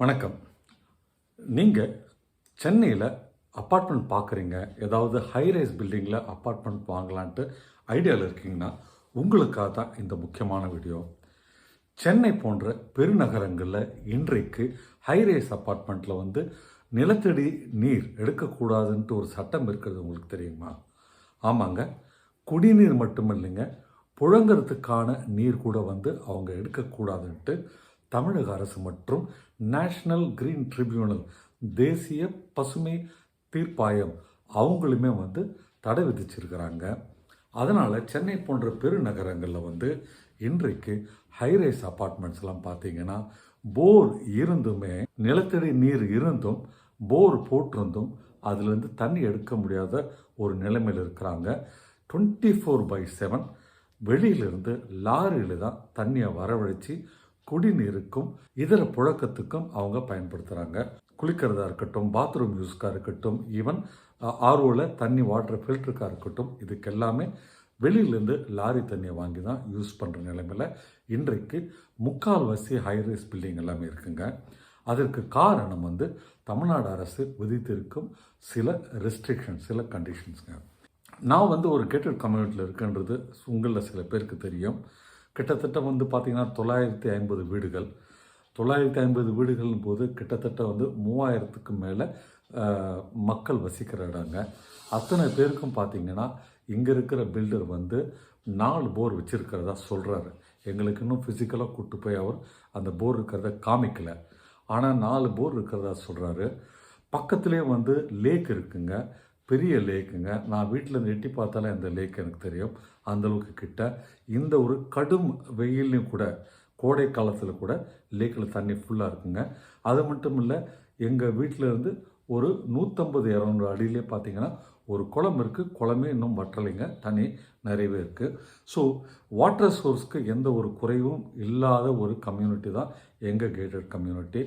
வணக்கம். நீங்கள் சென்னையில் அப்பார்ட்மெண்ட் பார்க்குறீங்க, ஏதாவது ஹைரைஸ் பில்டிங்கில் அப்பார்ட்மெண்ட் வாங்கலான்ட்டு ஐடியாவில் இருக்கீங்கன்னா உங்களுக்காக தான் இந்த முக்கியமான வீடியோ. சென்னை போன்ற பெருநகரங்களில் இன்றைக்கு ஹைரைஸ் அப்பார்ட்மெண்ட்டில் நிலத்தடி நீர் எடுக்கக்கூடாதுன்ட்டு ஒரு சட்டம் இருக்கிறது உங்களுக்கு தெரியுமா? ஆமாங்க, குடிநீர் மட்டும் இல்லைங்க, புழங்கிறதுக்கான நீர் கூட அவங்க எடுக்கக்கூடாதுன்ட்டு தமிழக அரசு மற்றும் நேஷனல் கிரீன் ட்ரிபியூனல் தேசிய பசுமை தீர்ப்பாயம் அவங்களுமே தடை விதிச்சிருக்கிறாங்க. அதனால் சென்னை போன்ற பெருநகரங்களில் இன்றைக்கு ஹைரைஸ் அப்பார்ட்மெண்ட்ஸ்லாம் பார்த்தீங்கன்னா போர் இருந்துமே, நிலத்தடி நீர் இருந்தும் போர் போட்டிருந்தும் அதுலேருந்து தண்ணி எடுக்க முடியாத ஒரு நிலைமையில் இருக்கிறாங்க. 24/7 வெளியிலிருந்து லாரியில் தான் தண்ணியை வரவழைச்சி குடிநீருக்கும் இதர புழக்கத்துக்கும் அவங்க பயன்படுத்துகிறாங்க. குளிக்கிறதா இருக்கட்டும், பாத்ரூம் யூஸ்க்காக இருக்கட்டும், ஈவன் ஆர்ஓவில் தண்ணி வாட்டர் ஃபில்டருக்காக இருக்கட்டும், இதுக்கு எல்லாமே வெளியிலேருந்து லாரி தண்ணியை வாங்கி தான் யூஸ் பண்ணுற நிலைமையில் இன்றைக்கு முக்கால்வாசி ஹைரைஸ் பில்டிங் எல்லாமே இருக்குங்க. அதற்கு காரணம் தமிழ்நாடு அரசு விதித்திருக்கும் சில ரெஸ்ட்ரிக்ஷன், சில கண்டிஷன்ஸுங்க. நான் ஒரு கேட்டட் கம்யூனிட்டியில் இருக்குன்றது உங்களில் சில பேருக்கு தெரியும். கிட்டத்தட்ட பார்த்தீங்கன்னா 950 வீடுகள். 950 வீடுகள் போது கிட்டத்தட்ட 3000க்கு மேலே மக்கள் வசிக்கிற இடங்க. அத்தனை பேருக்கும் பார்த்தீங்கன்னா இங்கே இருக்கிற பில்டர் 4 போர் வச்சுருக்கிறதா சொல்கிறாரு. எங்களுக்கு இன்னும் ஃபிசிக்கலாக கூப்பிட்டு போய் அவர் அந்த போர் இருக்கிறத காமிக்கலை. ஆனால் 4 போர் இருக்கிறதா சொல்கிறாரு. பக்கத்துலேயே லேக் இருக்குங்க, பெரிய லேக்குங்க. நான் வீட்டில் எட்டி பார்த்தாலே அந்த லேக் எனக்கு தெரியும். அந்தளவுக்கு கிட்ட. இந்த ஒரு கடும் வெயிலையும் கூட, கோடை காலத்தில் கூட லேக்கில் தண்ணி ஃபுல்லாக இருக்குங்க. அது மட்டும் இல்லை, எங்கள் வீட்டில் இருந்து ஒரு 150-200 அடியிலே பார்த்தீங்கன்னா ஒரு குளம் இருக்குது. குளமே இன்னும் வற்றலைங்க, தண்ணி நிறையவே இருக்குது. ஸோ வாட்டர் சோர்ஸ்க்கு எந்த ஒரு குறைவும் இல்லாத ஒரு கம்யூனிட்டி தான் எங்கள் கேட்டட் கம்யூனிட்டி.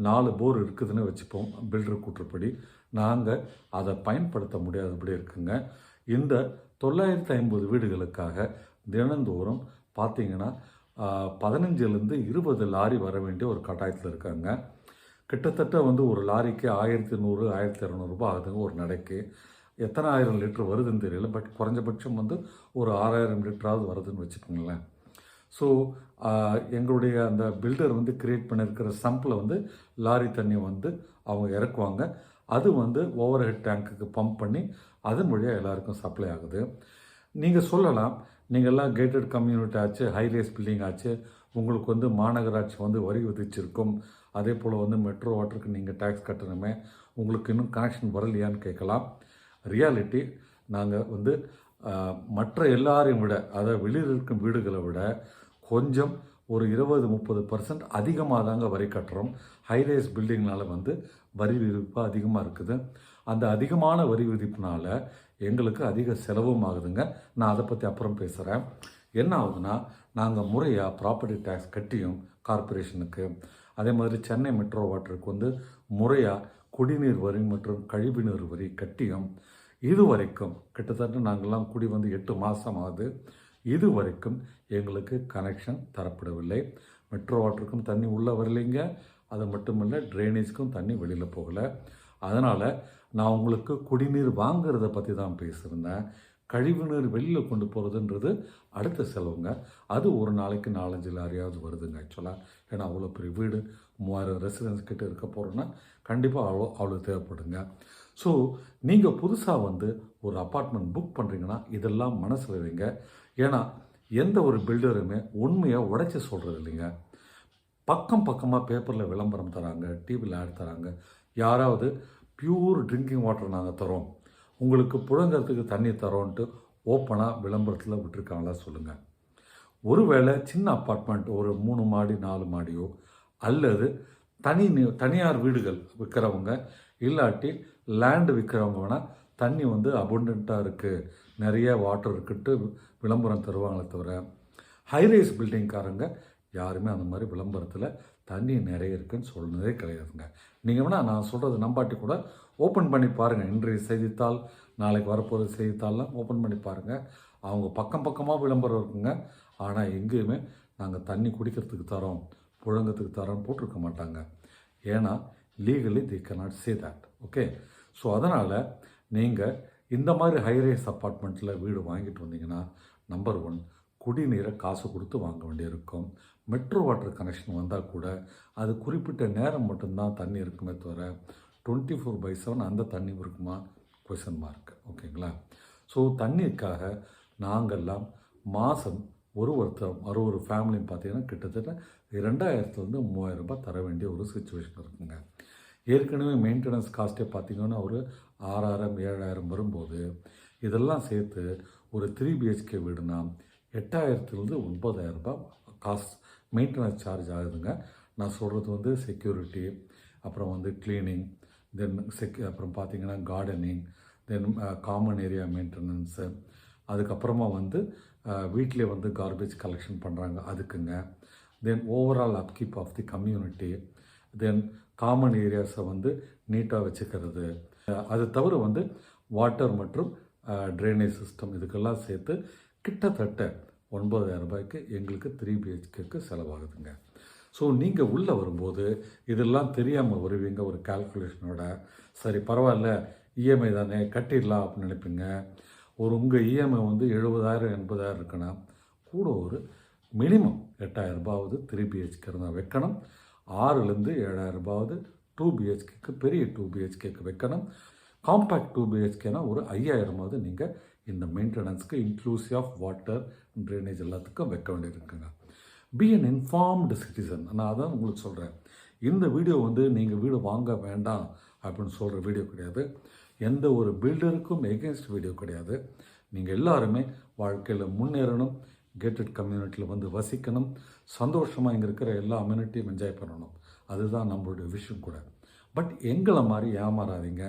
4 போர் இருக்குதுன்னு வச்சுப்போம் பில்டர் கூற்றுப்படி. நாங்கள் அதை பயன்படுத்த முடியாதபடி இருக்குங்க. இந்த 950 வீடுகளுக்காக தினந்தோறும் பார்த்தீங்கன்னா 15லேருந்து 20 லாரி வர வேண்டிய ஒரு கட்டாயத்தில் இருக்காங்க. கிட்டத்தட்ட ஒரு லாரிக்கு 1100-1200 ரூபாய் ஆகுதுங்க ஒரு நடைக்கு. எத்தனை ஆயிரம் லிட்டர் வருதுன்னு தெரியல, பட் குறைஞ்சபட்சம் ஒரு 6000 லிட்டராவது வருதுன்னு வச்சுக்கோங்களேன். ஸோ எங்களுடைய அந்த பில்டர் கிரியேட் பண்ணியிருக்கிற சம்பில் லாரி தண்ணி அவங்க இறக்குவாங்க. அது ஓவர் ஹெட் டேங்க்குக்கு பம்ப் பண்ணி அதன் வழியாக எல்லாருக்கும் சப்ளை ஆகுது. நீங்கள் சொல்லலாம், நீங்கள்லாம் கேட்டட் கம்யூனிட்டி ஆச்சு, ஹைரேஸ் பில்டிங் ஆச்சு, உங்களுக்கு மாநகராட்சி வரி விதிச்சிருக்கும், அதே போல் மெட்ரோ வாட்டருக்கு நீங்கள் டேக்ஸ் கட்டணுமே, உங்களுக்கு இன்னும் கனெக்ஷன் வரலையான்னு கேட்கலாம். ரியாலிட்டி, நாங்கள் மற்ற எல்லாரையும் விட, அதாவது வெளியில் இருக்கும் வீடுகளை விட கொஞ்சம் ஒரு 20-30% அதிகமாக தாங்க வரி கட்டுறோம். ஹைரைஸ் பில்டிங்னால் வரி விதிப்பு அதிகமாக இருக்குது. அந்த அதிகமான வரி விதிப்புனால் எங்களுக்கு அதிக செலவும் ஆகுதுங்க. நான் அதை பற்றி அப்புறம் பேசுகிறேன். என்ன ஆகுதுன்னா, நாங்கள் முறையாக ப்ராப்பர்ட்டி டேக்ஸ் கட்டியும் கார்பரேஷனுக்கு, அதே மாதிரி சென்னை மெட்ரோ வாட்டருக்கு முறையாக குடிநீர் வரி மற்றும் கழிவுநீர் வரி கட்டியும் இது வரைக்கும் கிட்டத்தட்ட நாங்கள்லாம் குடி 8 மாதம் ஆகுது. இது வரைக்கும் எங்களுக்கு கனெக்ஷன் தரப்படவில்லை. மெட்ரோ வாட்டருக்கும் தண்ணி உள்ளே வரலைங்க. அது மட்டும் இல்லை, ட்ரைனேஜ்க்கும் தண்ணி வெளியில் போகலை. அதனால் நான் உங்களுக்கு குடிநீர் வாங்கிறத பற்றி தான் பேசியிருந்தேன். கழிவுநீர் வெளியில் கொண்டு போகிறதுன்றது அடுத்த செலவுங்க. அது ஒரு நாளைக்கு 4-5 லாரியாவது வருதுங்க ஆக்சுவலாக. ஏன்னா அவ்வளோ பெரிய வீடு, 3000 ரெசிடென்ஸ் கிட்டே இருக்க போகிறோன்னா கண்டிப்பாக அவ்வளோ தேவைப்படுங்க. ஸோ நீங்கள் புதுசாக ஒரு அப்பார்ட்மெண்ட் புக் பண்ணுறீங்கன்னா இதெல்லாம் மனசில் வைங்க. ஏன்னா எந்த ஒரு பில்டருமே உண்மையை உடைச்சி சொல்கிறது இல்லைங்க. பக்கமாக பேப்பரில் விளம்பரம் தராங்க, டிவியில் ஆட் தராங்க. யாராவது பியூர் ட்ரிங்கிங் வாட்டர் நாங்கள் தரோம், உங்களுக்கு புழங்கிறதுக்கு தண்ணி தரோன்ட்டு ஓப்பனாக விளம்பரத்தில் விட்டுருக்காங்களா சொல்லுங்கள். ஒருவேளை சின்ன அப்பார்ட்மெண்ட் ஒரு 3 மாடி 4 மாடியோ அல்லது தனியார் வீடுகள் விற்கிறவங்க இல்லாட்டி லேண்டு விற்கிறவங்க வேணால் தண்ணி அபண்டண்ட்டாக இருக்குது, நிறைய வாட்டர் இருக்குட்டு விளம்பரம் தருவாங்களே தவிர ஹைரைஸ் பில்டிங்காரங்க யாருமே அந்த மாதிரி விளம்பரத்தில் தண்ணி நிறைய இருக்குதுன்னு சொன்னதே கிடையாதுங்க. நீங்கள் வேணால் நான் சொல்கிறது நம்பாட்டி கூட ஓப்பன் பண்ணி பாருங்கள். இன்றைய செய்தித்தாள், நாளைக்கு வரப்போகிற செய்தித்தாள்லாம் ஓப்பன் பண்ணி பாருங்கள். அவங்க பக்கமாக விளம்பரம் இருக்குங்க. ஆனால் எங்கேயுமே நாங்கள் தண்ணி குடிக்கிறதுக்கு தரோம், புழங்கத்துக்கு தரோன்னு போட்டிருக்க மாட்டாங்க. ஏன்னா legally the cannot say that. Okay, so அதனால் நீங்கள் இந்த மாதிரி ஹைரேஸ் அப்பார்ட்மெண்ட்டில் வீடு வாங்கிட்டு வந்தீங்கன்னா நம்பர் 1 குடிநீரை காசு கொடுத்து வாங்க வேண்டியிருக்கும். மெட்ரோ வாட்டர் கனெக்ஷன் வந்தால் கூட அது குறிப்பிட்ட நேரம் மட்டும்தான் தண்ணி இருக்குமே தவிர 24/7 அந்த தண்ணி இருக்குமா கொஷன் மார்க். ஓகேங்களா? ஸோ தண்ணிக்காக நாங்கள்லாம் மாதம் ஒரு ஃபேமிலின்னு பார்த்தீங்கன்னா கிட்டத்தட்ட 2000 3000 ரூபாய் தர வேண்டிய ஒரு சுச்சுவேஷன் இருக்குங்க. ஏற்கனவே மெயின்டெனன்ஸ் காஸ்ட்டே பார்த்திங்கன்னா ஒரு 6000 7000 வரும்போது இதெல்லாம் சேர்த்து ஒரு 3 BHK வீடுனா 8000 9000 ரூபாய் காஸ்ட் மெயின்டெனன்ஸ் சார்ஜ் ஆகுதுங்க. நான் சொல்கிறது செக்யூரிட்டி, அப்புறம் க்ளீனிங், தென் அப்புறம் பார்த்திங்கன்னா gardening, then common area maintenance, அதுக்கப்புறமா வீட்டிலே கார்பேஜ் கலெக்ஷன் பண்ணுறாங்க அதுக்குங்க, then overall upkeep of the community, then common ஏரியாஸை நீட்டாக வச்சுக்கிறது, அது தவிர வாட்டர் மற்றும் ட்ரைனேஜ் சிஸ்டம் இதுக்கெல்லாம் சேர்த்து கிட்டத்தட்ட 9000 ரூபாய்க்கு எங்களுக்கு 3 BHKக்கு செலவாகுதுங்க. ஸோ நீங்கள் உள்ளே வரும்போது இதெல்லாம் தெரியாமல் வருவீங்க ஒரு கால்குலேஷனோட. சரி பரவாயில்ல, இஎம்ஐ தானே கட்டிடலாம் அப்படின்னு நினைப்பீங்க. உங்கள் இஎம்ஐ 70,000 80,000 இருக்குன்னா கூட ஒரு மினிமம் 8000 ரூபாவது 3 BHK இருந்தால் வைக்கணும். 6,000 7,000 ரூபாவது 2 BHKக்கு, பெரிய 2 BHKக்கு வைக்கணும். காம்பேக்ட் 2 BHKனா ஒரு 5,000 நீங்கள் இந்த மெயின்டெனன்ஸ்க்கு இன்க்ளூசிவ் ஆஃப் வாட்டர் ட்ரைனேஜ் எல்லாத்துக்கும் வைக்க வேண்டியிருக்குங்க. Be an informed citizen. நான் அதான் உங்களுக்கு சொல்கிறேன். இந்த வீடியோ நீங்கள் வீடு வாங்க வேண்டாம் அப்படின்னு சொல்கிற வீடியோ கிடையாது. எந்த ஒரு பில்டருக்கும் எகென்ஸ்ட் வீடியோ கிடையாது. நீங்கள் எல்லாருமே வாழ்க்கையில் முன்னேறணும், கேட்டட் கம்யூனிட்டியில் வசிக்கணும், சந்தோஷமாக இங்கே இருக்கிற எல்லா அம்யூனிட்டியும் என்ஜாய் பண்ணணும். அதுதான் நம்மளுடைய விஷயம் கூட. பட் எங்களை மாதிரி ஏமாறாதீங்க.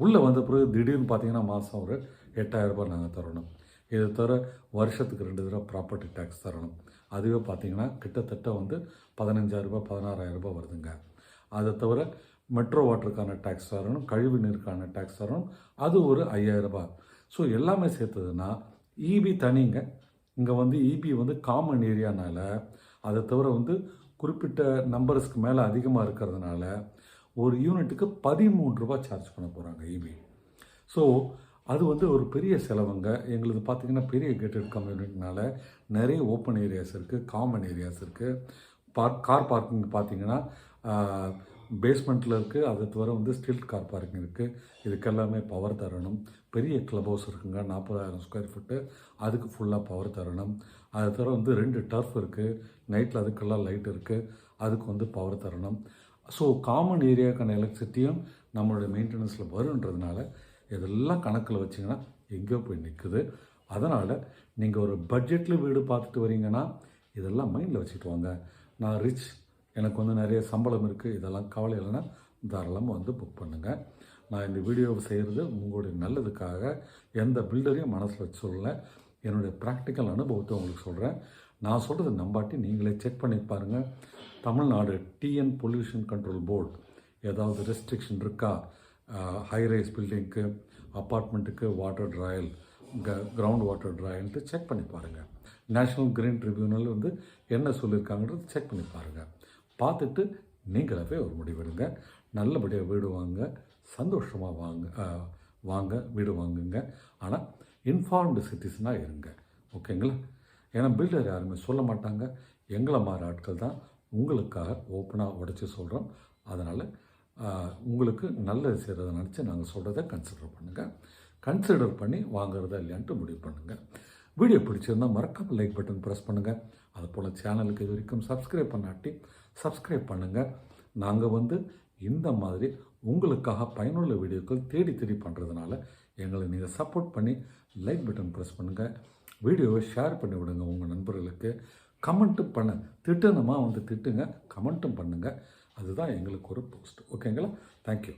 உள்ளே வந்த பிறகு திடீர்னு பார்த்தீங்கன்னா மாதம் ஒரு 8000 ரூபாய் நாங்கள் தரணும். இதை தவிர வருஷத்துக்கு 2 தடவை ப்ராப்பர்ட்டி டேக்ஸ் தரணும். அதுவே பார்த்தீங்கன்னா கிட்டத்தட்ட 15,000 ரூபாய் 16,000 ரூபாய் வருதுங்க. அதை தவிர மெட்ரோ வாட்டருக்கான டேக்ஸ் தரணும், கழிவு நீருக்கான டேக்ஸ் தரணும், அது ஒரு 5,000 ரூபாய். ஸோ எல்லாமே சேர்த்ததுன்னா இபி தனிங்க. இங்கே இபி காமன் ஏரியானால, அதை தவிர குறிப்பிட்ட நம்பர்ஸ்க்கு மேலே அதிகமாக இருக்கிறதுனால ஒரு யூனிட்டுக்கு 13 ரூபாய் சார்ஜ் பண்ண போகிறாங்க இபி. ஸோ அது ஒரு பெரிய செலவுங்க. எங்களுக்கு பார்த்திங்கன்னா பெரிய கேட்டட் கம்யூனிட்டினால நிறைய ஓப்பன் ஏரியாஸ் இருக்குது, காமன் ஏரியாஸ் இருக்குது. கார் பார்க்கிங் பார்த்திங்கன்னா பேஸ்மெண்ட்டில் இருக்குது. அதை தவிர ஸ்டில்ட் கார் பார்க்கிங் இருக்குது. இதுக்கெல்லாமே பவர் தரணும். பெரிய கிளப் ஹவுஸ் இருக்குங்க, 40,000 ஸ்கொயர் ஃபீட்டு, அதுக்கு ஃபுல்லாக பவர் தரணும். அதை தவிர 2 டர்ஃப் இருக்குது, நைட்டில் அதுக்கெல்லாம் லைட் இருக்குது, அதுக்கு பவர் தரணும். ஸோ காமன் ஏரியாவுக்கான எலக்ட்ரிசிட்டியும் நம்மளுடைய மெயின்டெனன்ஸில் வருன்றதுனால இதெல்லாம் கணக்கில் வச்சிங்கன்னா எங்கேயோ போய் நிற்குது. அதனால் நீங்கள் ஒரு பட்ஜெட்டில் வீடு பார்த்துட்டு வரீங்கன்னா இதெல்லாம் மைண்டில் வச்சுட்டு வாங்க. நான் ரிச், எனக்கு நிறைய சம்பளம் இருக்குது, இதெல்லாம் கவலை இல்லைன்னா தாராளமாக புக் பண்ணுங்கள். நான் இந்த வீடியோவை செய்கிறது உங்களுடைய நல்லதுக்காக, எந்த பில்டரையும் மனசில் வச்சு சொல்லலை. என்னுடைய ப்ராக்டிக்கல் அனுபவத்தை உங்களுக்கு சொல்கிறேன். நான் சொல்கிறது நம்பாட்டி நீங்களே செக் பண்ணி பாருங்கள். Tamil Nadu TN pollution control board ஏதாவது ரெஸ்ட்ரிக்ஷன் இருக்கா, ஹைரைஸ் பில்டிங்க்கு, அப்பார்ட்மெண்ட்டுக்கு வாட்டர் ட்ராயல், கிரவுண்ட் வாட்டர் ட்ராயல்ட்டு செக் பண்ணி பாருங்கள். நேஷ்னல் கிரீன் ட்ரிபியூனல் என்ன சொல்லியிருக்காங்கன்றது செக் பண்ணி பாருங்கள். பார்த்துட்டு நீங்களாகவே ஒரு முடிவெடுங்க. நல்லபடியாக வீடு வாங்க, சந்தோஷமாக வாங்க வீடு வாங்குங்க. ஆனால் இன்ஃபார்ம்டு சிட்டிசனாக இருங்க. ஓகேங்களா? ஏன்னா பில்டர் யாருமே சொல்ல மாட்டாங்க. எங்களை மாதிரி ஆட்கள் தான் உங்களுக்காக ஓப்பனாக உடச்சி சொல்கிறோம். அதனால் உங்களுக்கு நல்லது செய்கிறத நினச்சி நாங்கள் சொல்கிறத கன்சிடர் பண்ணுங்கள். கன்சிடர் பண்ணி வாங்குறதா இல்லையான்ட்டு முடிவு பண்ணுங்கள். வீடியோ பிடிச்சிருந்தால் மறக்காமல் லைக் பட்டன் ப்ரெஸ் பண்ணுங்கள். அதுபோல் சேனலுக்கு இது வரைக்கும் சப்ஸ்கிரைப் பண்ணாட்டி சப்ஸ்கிரைப் பண்ணுங்கள். நாங்கள் இந்த மாதிரி உங்களுக்காக பயனுள்ள வீடியோக்கள் தேடி தேடி பண்ணுறதுனால எங்களை நீங்கள் சப்போர்ட் பண்ணி லைக் பட்டன் ப்ரெஸ் பண்ணுங்கள். வீடியோவை ஷேர் பண்ணி விடுங்க உங்கள் நண்பர்களுக்கு. கமெண்ட்டும் பண்ண திட்டணுமா திட்டுங்க, கமெண்ட்டும் பண்ணுங்கள். அதுதான் எங்களுக்கு ஒரு போஸ்ட். ஓகேங்களா? தேங்க்யூ.